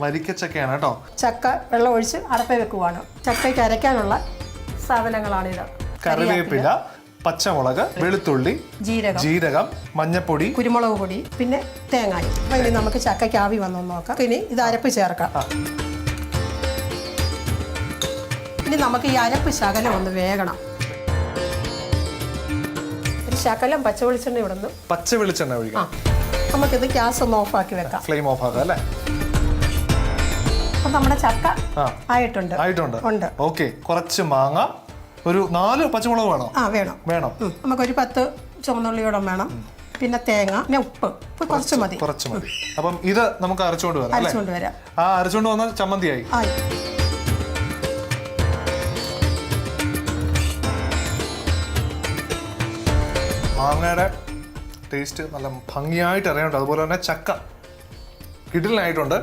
വരിക്കച്ചക്കയാണ് കേട്ടോ. ചക്ക വെള്ളം ഒഴിച്ച് അടപ്പേ വെക്കുവാണ്. ചക്കയ്ക്ക് അരയ്ക്കാനുള്ള സാധനങ്ങളാണിത്. കറിവേപ്പില, പച്ചമുളക്, വെളുത്തുള്ളി, ജീരകം, മഞ്ഞപ്പൊടി, കുരുമുളക് പൊടി, പിന്നെ തേങ്ങായി. അപ്പൊ ഇനി നമുക്ക് ചക്കയ്ക്ക് ആവി വന്നു നോക്കാം. ഇനി ഇത് അരപ്പ് ചേർക്കാം. ഇനി നമുക്ക് ഈ അരപ്പ് ശകലം ഒന്ന് വേകണം. ഒരു ശകലം പച്ച വെളിച്ചെണ്ണ ഇടുന്നു. പച്ച വെളിച്ചെണ്ണ ഒഴിക്കാം. നമുക്കിത് ഗ്യാസ് ഒന്ന് ഓഫാക്കി വെക്കാം. ഫ്ലെയിം ഓഫ് ആക്കാം അല്ലേ? അപ്പൊ നമ്മുടെ ചക്ക ആയിട്ടുണ്ട്. ഉണ്ട്. ഓക്കെ. കുറച്ച് മാങ്ങ, ഒരു 4 പച്ചമുളക് വേണോ? വേണം. നമുക്കൊരു 10 ചുവന്നുള്ളിയോളം വേണം. പിന്നെ തേങ്ങ, പിന്നെ ഉപ്പ് കുറച്ച് മതി. അപ്പം ഇത് നമുക്ക് അരച്ചുകൊണ്ട് വരാം. അരച്ചുകൊണ്ട് വന്ന ചമ്മന്തിയായി. മാങ്ങയുടെ ടേസ്റ്റ് നല്ല ഭംഗിയായിട്ട് അറിയാനുണ്ട്. അതുപോലെ തന്നെ ചക്ക കിടിലനായിട്ടുണ്ട്.